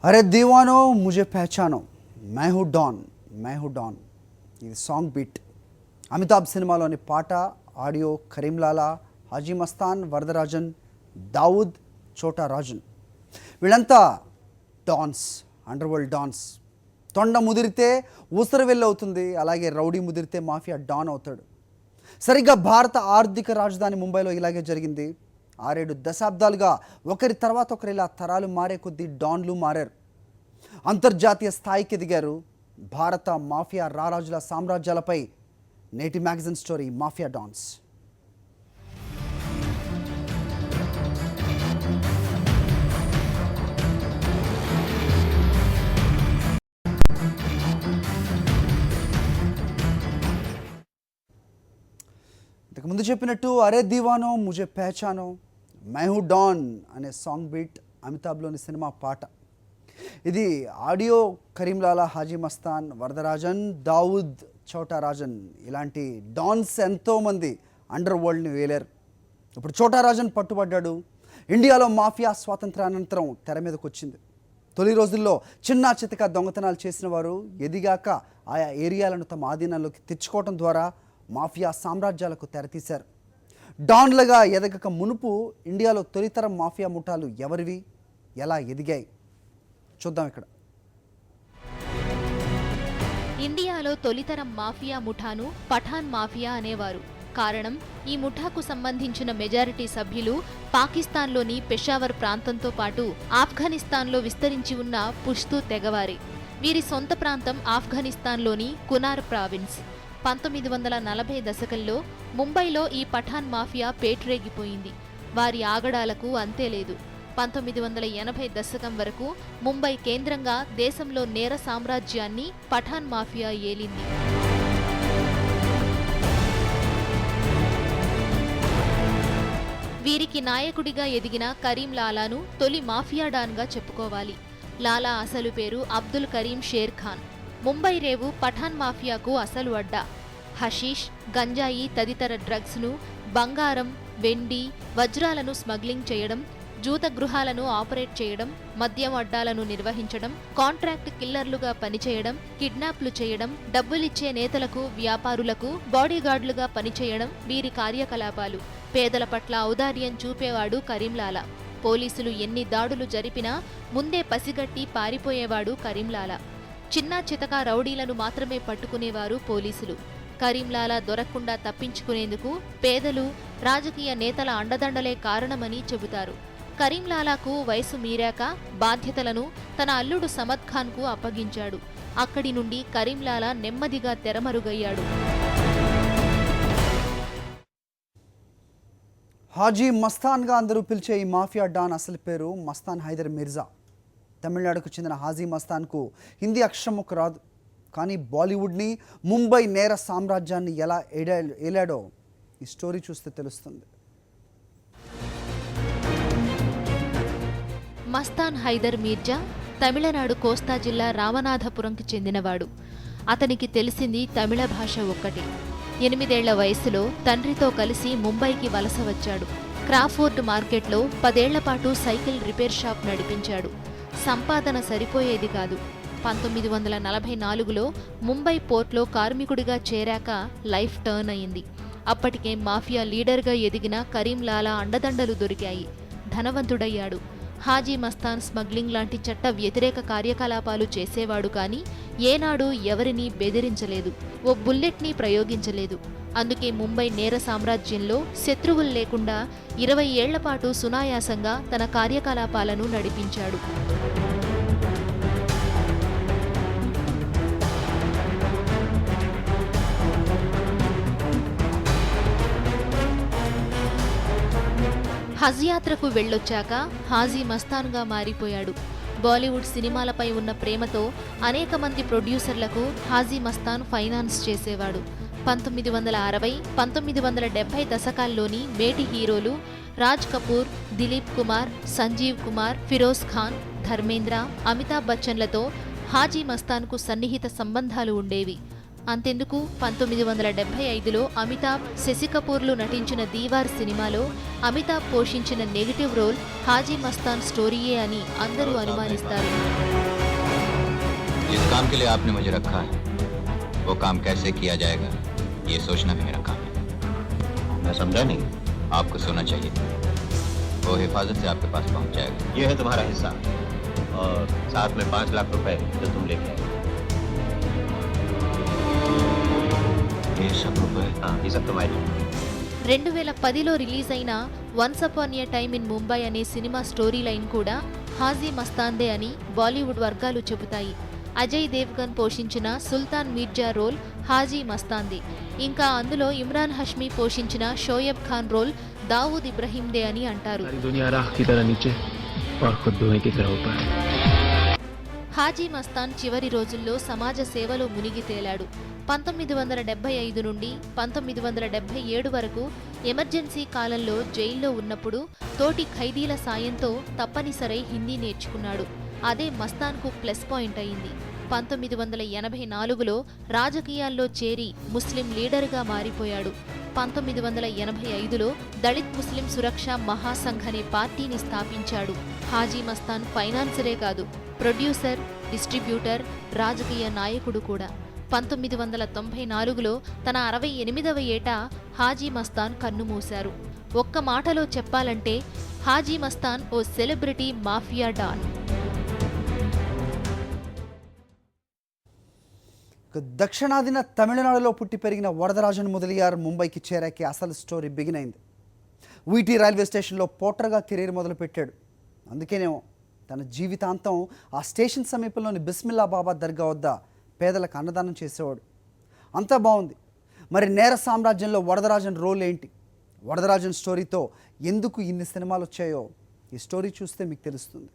అరే దీవానో ముझे పహచానో मैं हूँ डॉन ఇది సాంగ్ బీట్. అమితాబ్ సినిమాలోని పాట, ఆడియో కరీంలాలా, హాజీ మస్తాన్, వరదరాజన్, దావుద్, చోటా రాజన్ వీళ్ళంతా డాన్స్, అండర్ వరల్డ్ డాన్స్. తొండ ముదిరితే ఊసర వెళ్ళి అవుతుంది, అలాగే రౌడీ ముదిరితే మాఫియా డాన్ అవుతాడు. సరిగ్గా భారత ఆర్థిక రాజధాని ముంబైలో ఇలాగే జరిగింది. 6-7 దశాబ్దాలుగా ఒకరి తర్వాత ఒకరు ఇలా తరాలు మారే కొద్దీ డాన్లు మారారు, అంతర్జాతీయ స్థాయికి ఎదిగారు. భారత మాఫియా రారాజుల సామ్రాజ్యాలపై నేటి మ్యాగజైన్ స్టోరీ మాఫియా డాన్స్. ఇంతకుముందు చెప్పినట్టు అరే దీవానో ముझे పహచానో मैं हूँ డాన్ అనే సాంగ్ బీట్ అమితాబ్లోని సినిమా పాట. ఇది ఆడియో కరీంలాలా, హాజీ మస్తాన్, వరదరాజన్, దావుద్, చోటా రాజన్ ఇలాంటి డాన్స్ ఎంతోమంది అండర్ వరల్డ్ని వేలారు. ఇప్పుడు చోటా రాజన్ పట్టుబడ్డాడు. ఇండియాలో మాఫియా స్వాతంత్రానంతరం తెర మీదకి వచ్చింది. తొలి రోజుల్లో చిన్న చితక దొంగతనాలు చేసిన వారు ఎదిగాక ఆయా ఏరియాలను తమ ఆధీనంలోకి తెచ్చుకోవడం ద్వారా మాఫియా సామ్రాజ్యాలకు తెరతీశారు. డాన్లుగా ఎదగక మునుపు ఇండియాలో తొలితరం మాఫియా ముఠాలు ఎవరివి, ఎలా ఎదిగాయి చూద్దాం ఇక్కడ. ఇండియాలో తొలితరం మాఫియా ముఠాను పఠాన్ మాఫియా అనేవారు. కారణం, ఈ ముఠాకు సంబంధించిన మెజారిటీ సభ్యులు పాకిస్తాన్లోని పెషావర్ ప్రాంతంతో పాటు ఆఫ్ఘనిస్తాన్లో విస్తరించి ఉన్న పుష్తూ తెగవారే. వీరి సొంత ప్రాంతం ఆఫ్ఘనిస్తాన్లోని కునార్ ప్రావిన్స్. 1940 దశకంలో ముంబైలో ఈ పఠాన్ మాఫియా పేట్రేగిపోయింది. వారి ఆగడాలకు అంతే లేదు. 1980 దశకం వరకు ముంబై కేంద్రంగా దేశంలో నేర సామ్రాజ్యాన్ని పఠాన్ మాఫియా ఏలింది. వీరికి నాయకుడిగా ఎదిగిన కరీం లాలాను తొలి మాఫియా డాన్గా చెప్పుకోవాలి. లాలా అసలు పేరు అబ్దుల్ కరీం షేర్ ఖాన్. ముంబై రేవు పఠాన్ మాఫియాకు అసలు అడ్డా. హషీష్, గంజాయి తదితర డ్రగ్స్ను, బంగారం, వెండి, వజ్రాలను స్మగ్లింగ్ చేయడం, జూత గృహాలను ఆపరేట్ చేయడం, మద్యం అడ్డాలను నిర్వహించడం, కాంట్రాక్ట్ కిల్లర్లుగా పనిచేయడం, కిడ్నాప్లు చేయడం, డబ్బులిచ్చే నేతలకు, వ్యాపారులకు బాడీగార్డులుగా పనిచేయడం వీరి కార్యకలాపాలు. పేదల పట్ల ఔదార్యం చూపేవాడు కరీంలాలా. పోలీసులు ఎన్ని దాడులు జరిపినా ముందే పసిగట్టి పారిపోయేవాడు కరీంలాలా. చిన్న చితక రౌడీలను మాత్రమే పట్టుకునేవారు పోలీసులు. కరీంలాలా దొరకకుండా తప్పించుకునేందుకు పేదలు, రాజకీయ నేతల అండదండలే కారణమని చెబుతారు. కరీంలాలాకు వయసు మీరాక బాధ్యతలను తన అల్లుడు సమద్ ఖాన్కు అప్పగించాడు. అక్కడి నుండి కరీంలాలా నెమ్మదిగా తెరమరుగయ్యాడు. హాజీ మస్తాన్గా అందరూ పిలిచే ఈ మాఫియా డాన్ అసలు పేరు మస్తాన్ హైదర్ మిర్జా. తమిళనాడుకు చెందిన హాజీ మస్తాన్కు హిందీ అక్షరముకు రాదు. కానీ బాలీవుడ్ని, ముంబై నేర సామ్రాజ్యాన్ని ఎలా ఏలాడో ఈ స్టోరీ చూస్తే తెలుస్తుంది. మస్తాన్ హైదర్ మీర్జా తమిళనాడు కోస్తా జిల్లా రామనాథపురంకి చెందినవాడు. అతనికి తెలిసింది తమిళ భాష ఒక్కటే. 8 ఏళ్ల వయసులో తండ్రితో కలిసి ముంబైకి వలస వచ్చాడు. క్రాఫోర్డ్ మార్కెట్లో 10 ఏళ్ల పాటు సైకిల్ రిపేర్ షాప్ నడిపించాడు. సంపాదన సరిపోయేది కాదు. 1944లో ముంబై పోర్ట్లో కార్మికుడిగా చేరాక లైఫ్ టర్న్ అయింది. అప్పటికే మాఫియా లీడర్గా ఎదిగిన కరీంలాలా అండదండలు దొరికాయి. ధనవంతుడయ్యాడు. హాజీ మస్తాన్ స్మగ్లింగ్ లాంటి చట్ట వ్యతిరేక కార్యకలాపాలు చేసేవాడు కానీ ఏనాడు ఎవరినీ బెదిరించలేదు, ఓ బుల్లెట్ని ప్రయోగించలేదు. అందుకే ముంబై నేర సామ్రాజ్యంలో శత్రువులు లేకుండా 20 ఏళ్ల పాటు సునాయాసంగా తన కార్యకలాపాలను నడిపించాడు. హజ్ యాత్రకు వెళ్ళొచ్చాక హాజీ మస్తాన్గా మారిపోయాడు. బాలీవుడ్ సినిమాలపై ఉన్న ప్రేమతో అనేక మంది ప్రొడ్యూసర్లకు హాజీ మస్తాన్ ఫైనాన్స్ చేసేవాడు. 1960, 1970 దశకాల్లోని మేటి హీరోలు రాజ్ కపూర్, దిలీప్ కుమార్, సంజీవ్ కుమార్, ఫిరోజ్ ఖాన్, ధర్మేంద్ర, అమితాబ్ బచ్చన్లతో హాజీ మస్తాన్కు సన్నిహిత సంబంధాలు ఉండేవి. అంతెందుకు 1975లో అమితాబ్, శశి కపూర్లు నటించిన దీవార్ సినిమాలో అమితాబ్ పోషించిన నెగటివ్ రోల్ హాజీ మస్తాన్ స్టోరీయే అని అందరూ అనుమానిస్తారు. जिस काम के लिए आपने मुझे रखा है वो काम कैसे किया जाएगा ये सोचना भी मेरा काम है. मैं समझा नहीं. आपको सोना चाहिए. वो हिफाजत से आपके पास पहुंच जाएगा. ये है तुम्हारा हिस्सा और साथ में 5 लाख रुपए जो तुम लेके आए. ये सब रुपए? हाँ, ये सब तुम्हारे. 2010లో రిలీజ్ అయిన once upon A time in Mumbai అనే సినిమా స్టోరీ లైన్ కూడా హాజీ మస్తాన్దే అని బాలీవుడ్ వర్గాలు చెబుతాయి. అజయ్ దేవ్గన్ పోషించిన సుల్తాన్ మీర్జా రోల్ హాజీ మస్తాన్దే. ఇంకా అందులో ఇమ్రాన్ హష్మీ పోషించిన షోయబ్ ఖాన్ రోల్ దావూద్ ఇబ్రహీందే అని అంటారు. హాజీ మస్తాన్ చివరి రోజుల్లో సమాజ సేవలో మునిగి తేలాడు. 1975 నుండి 1977 వరకు ఎమర్జెన్సీ కాలంలో జైల్లో ఉన్నప్పుడు తోటి ఖైదీల సాయంతో తప్పనిసరై హిందీ నేర్చుకున్నాడు. అదే మస్తాన్కు ప్లస్ పాయింట్ అయింది. 1984లో రాజకీయాల్లో చేరి ముస్లిం లీడర్గా మారిపోయాడు. 1985లో దళిత్ ముస్లిం సురక్షా మహాసంఘ్ అనే పార్టీని స్థాపించాడు. హాజీ మస్తాన్ ఫైనాన్సరే కాదు, ప్రొడ్యూసర్, డిస్ట్రిబ్యూటర్, రాజకీయ నాయకుడు కూడా. 1994లో తన 68వ ఏట హాజీ మస్తాన్ కన్నుమూశారు. ఒక్క మాటలో చెప్పాలంటే హాజీ మస్తాన్ ఓ సెలబ్రిటీ మాఫియా డాన్. దక్షిణాదిన తమిళనాడులో పుట్టి పెరిగిన వరదరాజన్ ముదలియార్ ముంబైకి చేరాకే అసలు స్టోరీ బిగిన్ అయింది. వీటీ రైల్వే స్టేషన్లో పోర్టర్గా కెరీర్ మొదలుపెట్టాడు. అందుకేనేమో తన జీవితాంతం ఆ స్టేషన్ సమీపంలోని బిస్మిల్లా బాబా దర్గా వద్ద పేదలకు అన్నదానం చేసేవాడు. అంతా బాగుంది. మరి నేర సామ్రాజ్యంలో వరదరాజన్ రోల్ ఏంటి? వరదరాజన్ స్టోరీతో ఎందుకు ఇన్ని సినిమాలు వచ్చాయో ఈ స్టోరీ చూస్తే మీకు తెలుస్తుంది.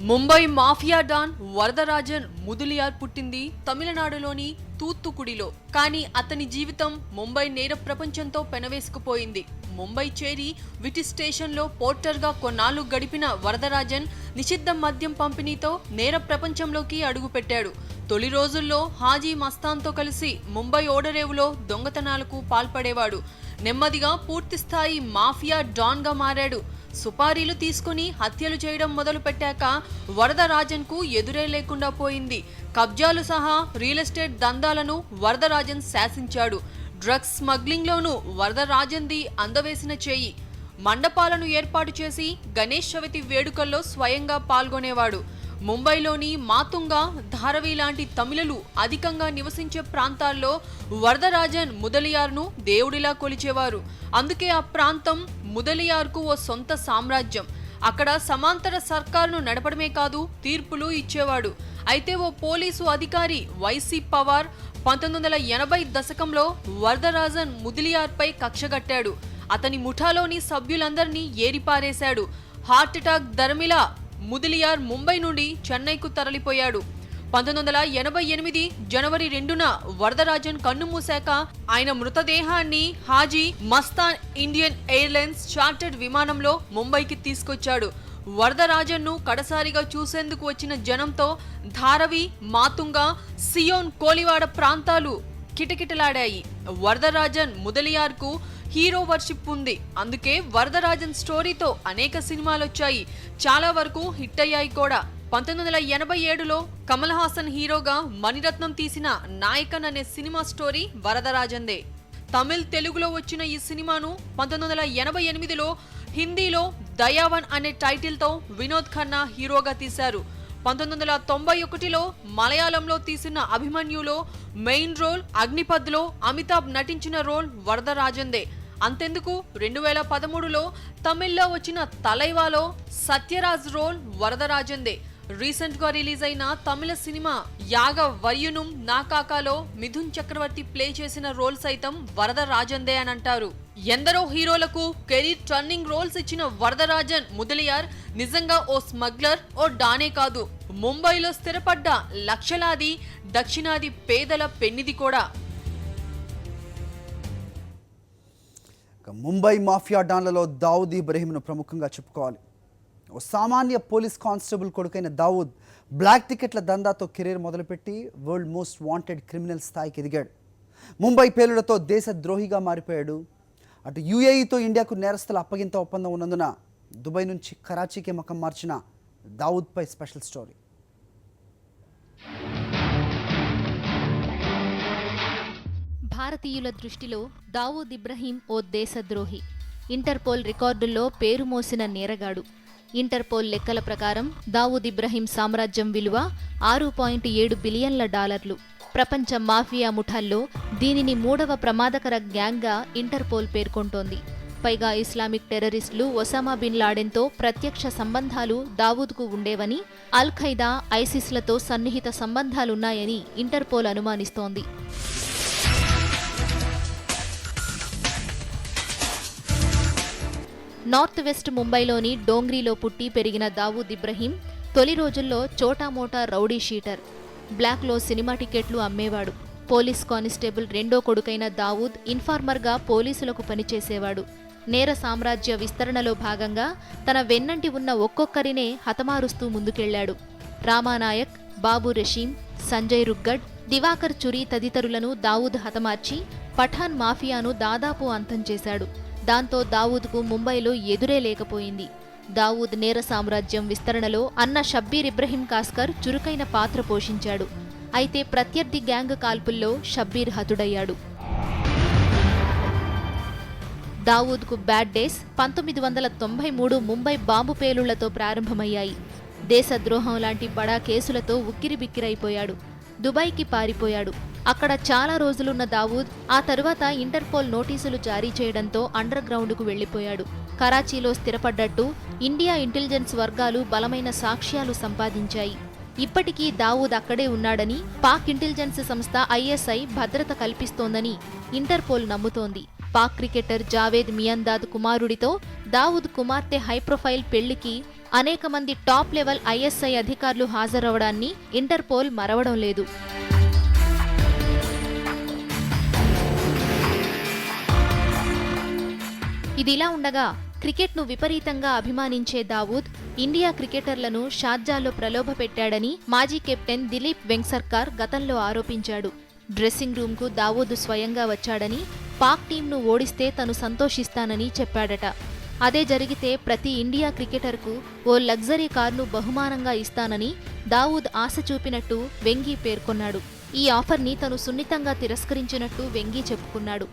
ముంబై మాఫియా డాన్ వరదరాజన్ ముదలియార్ పుట్టింది తమిళనాడులోని తూత్తుకుడిలో. కానీ అతని జీవితం ముంబై నేర ప్రపంచంతో పెనవేసుకుపోయింది. ముంబై చేరి విటి స్టేషన్లో పోర్టర్గా కొన్నాళ్లు గడిపిన వరదరాజన్ నిషిద్ధ మద్యం పంపిణీతో నేర ప్రపంచంలోకి అడుగుపెట్టాడు. తొలి రోజుల్లో హాజీ మస్తాన్తో కలిసి ముంబై ఓడరేవులో దొంగతనాలకు పాల్పడేవాడు. నెమ్మదిగా పూర్తిస్థాయి మాఫియా డాన్గా మారాడు. సుపారీలు తీసుకుని హత్యలు చేయడం మొదలు పెట్టాక వరదరాజన్కు ఎదురే లేకుండా పోయింది. కబ్జాలు సహా రియల్ ఎస్టేట్ దందాలను వరదరాజన్ శాసించాడు. డ్రగ్స్ స్మగ్లింగ్లోనూ వరదరాజన్ది అందవేసిన చేయి. మండపాలను ఏర్పాటు చేసి గణేష్ చవితి వేడుకల్లో స్వయంగా పాల్గొనేవాడు. ముంబైలోని మాతుంగా, ధారవి లాంటి తమిళులు అధికంగా నివసించే ప్రాంతాల్లో వరదరాజన్ ముదలియార్ను దేవుడిలా కొలిచేవారు. అందుకే ఆ ప్రాంతం ముదలియార్కు ఓ సొంత సామ్రాజ్యం. అక్కడ సమాంతర సర్కారును నడపడమే కాదు, తీర్పులు ఇచ్చేవాడు. అయితే ఓ పోలీసు అధికారి వైసీ పవార్ 1980 దశకంలో వరదరాజన్ ముదలియార్పై కక్షగట్టాడు. అతని ముఠాలోని సభ్యులందరినీ ఏరిపారేశాడు. హార్ట్ అటాక్ దరమిలా ముదలియార్ ముంబై నుండి చెన్నైకు తరలిపోయాడు. 1988 జనవరి 2న వరదరాజన్ కన్నుమూశాక ఆయన మృతదేహాన్ని Haji Mastan Indian airlines chartered విమానంలో ముంబైకి తీసుకొచ్చాడు. వరదరాజన్ను కడసారిగా చూసేందుకు వచ్చిన జనంతో ధారవి, మాతుంగా, సియోన్, కోలివాడ ప్రాంతాలు కిటకిటలాడాయి. వరదరాజన్ ముదలియార్కు హీరో వర్షిప్ ఉంది. అందుకే వరదరాజన్ స్టోరీతో అనేక సినిమాలొచ్చాయి. చాలా వరకు హిట్ అయ్యాయి కూడా. 1987లో కమల్ హాసన్ హీరోగా మణిరత్నం తీసిన నాయకన్ అనే సినిమా స్టోరీ వరదరాజన్దే. తమిళ్, తెలుగులో వచ్చిన ఈ సినిమాను 1988లో హిందీలో దయావన్ అనే టైటిల్తో వినోద్ ఖన్నా హీరోగా తీశారు. 1991లో మలయాళంలో తీసిన అభిమన్యులో మెయిన్ రోల్, అగ్నిపథ్లో అమితాబ్ నటించిన రోల్ వరదరాజన్దే. అంతెందుకు 2013లో తమిళ్లో వచ్చిన తలైవాలో సత్యరాజ్ రోల్ వరదరాజన్దే. రీసెంట్ గా రిలీజ్ అయిన తమిళ సినిమా యాగ వయ్యునుం నాకాకాలో మిథున్ చక్రవర్తి ప్లే చేసిన రోల్ సైతం వరదరాజన్దే అని అంటారు. ఎందరో హీరోలకు కెరీర్ టర్నింగ్ రోల్స్ ఇచ్చిన వరదరాజన్ ముదలియార్ నిజంగా ఓ స్మగ్లర్, ఓ డానే కాదు, ముంబైలో స్థిరపడ్డ లక్షలాది దక్షిణాది పేదల పెన్నిది కూడా. ముంబై మాఫియా డాన్లలో దావూద్ ఇబ్రహీంను ప్రముఖంగా చెప్పుకోవాలి. ఓ సామాన్య పోలీస్ కానిస్టేబుల్ కొడుకైన దావూద్ బ్లాక్ టికెట్ల దందాతో కెరీర్ మొదలుపెట్టి వరల్డ్ మోస్ట్ వాంటెడ్ క్రిమినల్ స్థాయికి ఎదిగాడు. ముంబై పేలుడుతో దేశద్రోహిగా మారిపోయాడు. అటు యుఏఈతో ఇండియాకు నేరస్తుల అప్పగింత ఒప్పందం ఉన్నందున దుబాయ్ నుంచి కరాచీకి మకం మార్చిన దావూద్పై స్పెషల్ స్టోరీ. భారతీయుల దృష్టిలో దావూద్ ఇబ్రహీం ఓ దేశద్రోహి. ఇంటర్పోల్ రికార్డుల్లో పేరు మోసిన నేరగాడు. ఇంటర్పోల్ లెక్కల ప్రకారం దావూద్ ఇబ్రహీం సామ్రాజ్యం విలువ $6.7 బిలియన్ల. ప్రపంచ మాఫియా ముఠాల్లో దీనిని 3వ ప్రమాదకర గ్యాంగ్గా ఇంటర్పోల్ పేర్కొంటోంది. పైగా ఇస్లామిక్ టెర్రరిస్టులు ఒసామా బిన్ లాడెన్తో ప్రత్యక్ష సంబంధాలు దావూద్కు ఉండేవని, అల్ ఖైదా, ఐసిస్లతో సన్నిహిత సంబంధాలున్నాయని ఇంటర్పోల్ అనుమానిస్తోంది. నార్త్ వెస్ట్ ముంబైలోని డోంగ్రీలో పుట్టి పెరిగిన దావూద్ ఇబ్రహీం తొలి రోజుల్లో చోటామోటా రౌడీ షీటర్. బ్లాక్లో సినిమా టికెట్లు అమ్మేవాడు. పోలీస్ కానిస్టేబుల్ రెండో కొడుకైన దావూద్ ఇన్ఫార్మర్గా పోలీసులకు పనిచేసేవాడు. నేర సామ్రాజ్య విస్తరణలో భాగంగా తన వెన్నంటి ఉన్న ఒక్కొక్కరినే హతమారుస్తూ ముందుకెళ్లాడు. రామానాయక్, బాబు రషీం, సంజయ్ రుగ్గడ్, దివాకర్ చురి తదితరులను దావూద్ హతమార్చి పఠాన్ మాఫియాను దాదాపు అంతం చేశాడు. దాంతో దావూద్కు ముంబైలో ఎదురే లేకపోయింది. దావూద్ నేర సామ్రాజ్యం విస్తరణలో అన్న షబ్బీర్ ఇబ్రహీం కాస్కర్ చురుకైన పాత్ర పోషించాడు. అయితే ప్రత్యర్థి గ్యాంగ్ కాల్పుల్లో షబ్బీర్ హతుడయ్యాడు. దావూద్కు బ్యాడ్ డేస్ 1993 ముంబై బాంబు పేలుళ్లతో ప్రారంభమయ్యాయి. దేశద్రోహం లాంటి బడా కేసులతో ఉక్కిరిబిక్కిరైపోయాడు. దుబాయ్కి పారిపోయాడు. అక్కడ చాలా రోజులున్న దావూద్ ఆ తరువాత ఇంటర్పోల్ నోటీసులు జారీ చేయడంతో అండర్ గ్రౌండ్కు వెళ్లిపోయాడు. కరాచీలో స్థిరపడ్డట్టు ఇండియా ఇంటెలిజెన్స్ వర్గాలు బలమైన సాక్ష్యాలు సంపాదించాయి. ఇప్పటికీ దావూద్ అక్కడే ఉన్నాడని పాక్ ఇంటెలిజెన్స్ సంస్థ ఐఎస్ఐ భద్రత కల్పిస్తోందని ఇంటర్పోల్ నమ్ముతోంది. పాక్ క్రికెటర్ జావేద్ మియందాద్ కుమారుడితో దావూద్ కుమార్తె హైప్రొఫైల్ పెళ్లికి అనేక మంది టాప్ లెవెల్ ఐఎస్ఐ అధికారులు హాజరవడాన్ని ఇంటర్పోల్ మరవడం లేదు. ఇదిలా ఉండగా క్రికెట్ను విపరీతంగా అభిమానించే దావూద్ ఇండియా క్రికెటర్లను షార్జాలో ప్రలోభపెట్టాడని మాజీ కెప్టెన్ దిలీప్ వెంగ్సర్కార్ గతంలో ఆరోపించాడు. డ్రెస్సింగ్ రూమ్కు దావూద్ స్వయంగా వచ్చాడని, పాక్ టీంను ఓడిస్తే తను సంతోషిస్తానని చెప్పాడట. అదే జరిగితే ప్రతి ఇండియా క్రికెటర్కు ఓ లగ్జరీ కార్ను బహుమానంగా ఇస్తానని దావూద్ ఆశ చూపినట్టు వెంగీ పేర్కొన్నాడు. ఈ ఆఫర్ని తను సున్నితంగా తిరస్కరించినట్టు వెంగీ చెప్పుకున్నాడు.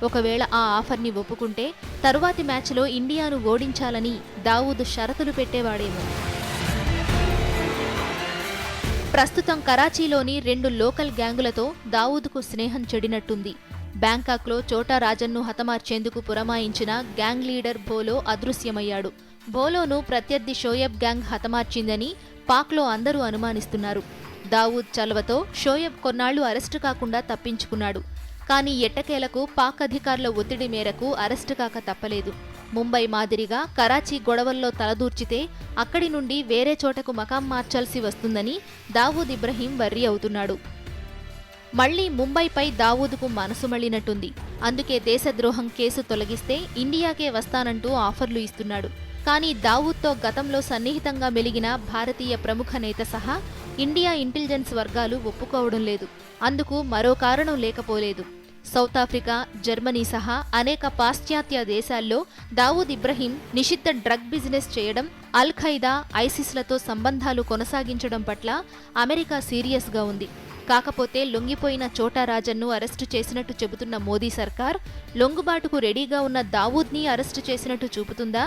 ఒకవేళ ఆ ఆఫర్ని ఒప్పుకుంటే తరువాతి మ్యాచ్లో ఇండియాను ఓడించాలని దావూద్ షరతులు పెట్టేవాడేమో. ప్రస్తుతం కరాచీలోని 2 లోకల్ గ్యాంగులతో దావూద్కు స్నేహం చెడినట్టుంది. బ్యాంకాక్లో చోటా రాజన్ను హతమార్చేందుకు పురమాయించిన గ్యాంగ్ లీడర్ భోలో అదృశ్యమయ్యాడు. భోలోను ప్రత్యర్థి షోయబ్ గ్యాంగ్ హతమార్చిందని పాక్లో అందరూ అనుమానిస్తున్నారు. దావూద్ చలవతో షోయబ్ కొన్నాళ్లు అరెస్టు కాకుండా తప్పించుకున్నాడు. కానీ ఎట్టకేలకు పాక్ అధికారుల ఒత్తిడి మేరకు అరెస్టు కాక తప్పలేదు. ముంబై మాదిరిగా కరాచీ గొడవల్లో తలదూర్చితే అక్కడి నుండి వేరే చోటకు మకాం మార్చాల్సి వస్తుందని దావూద్ ఇబ్రహీం వర్రీ అవుతున్నాడు. మళ్లీ ముంబైపై దావూద్కు మనసు మళ్లినట్టుంది. అందుకే దేశద్రోహం కేసు తొలగిస్తే ఇండియాకే వస్తానంటూ ఆఫర్లు ఇస్తున్నాడు. కానీ దావూద్తో గతంలో సన్నిహితంగా మెలిగిన భారతీయ ప్రముఖ నేత సహా ఇండియా ఇంటెలిజెన్స్ వర్గాలు ఒప్పుకోవడం లేదు. అందుకు మరో కారణం లేకపోలేదు. సౌత్ ఆఫ్రికా, జర్మనీ సహా అనేక పాశ్చాత్య దేశాల్లో దావూద్ ఇబ్రహీం నిషిద్ధ డ్రగ్ బిజినెస్ చేయడం, అల్ ఖైదా, ఐసిస్లతో సంబంధాలు కొనసాగించడం పట్ల అమెరికా సీరియస్గా ఉంది. కాకపోతే లొంగిపోయిన చోటా రాజన్ను అరెస్టు చేసినట్టు చెబుతున్న మోదీ సర్కార్ లొంగుబాటుకు రెడీగా ఉన్న దావూద్ని అరెస్టు చేసినట్టు చూపుతుందా?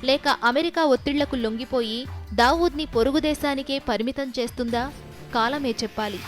లేక అమెరికా ఒత్తిళ్లకు లొంగిపోయి దావూద్ని పొరుగు దేశానికే పరిమితం చేస్తుందా? కాలమే చెప్పాలి.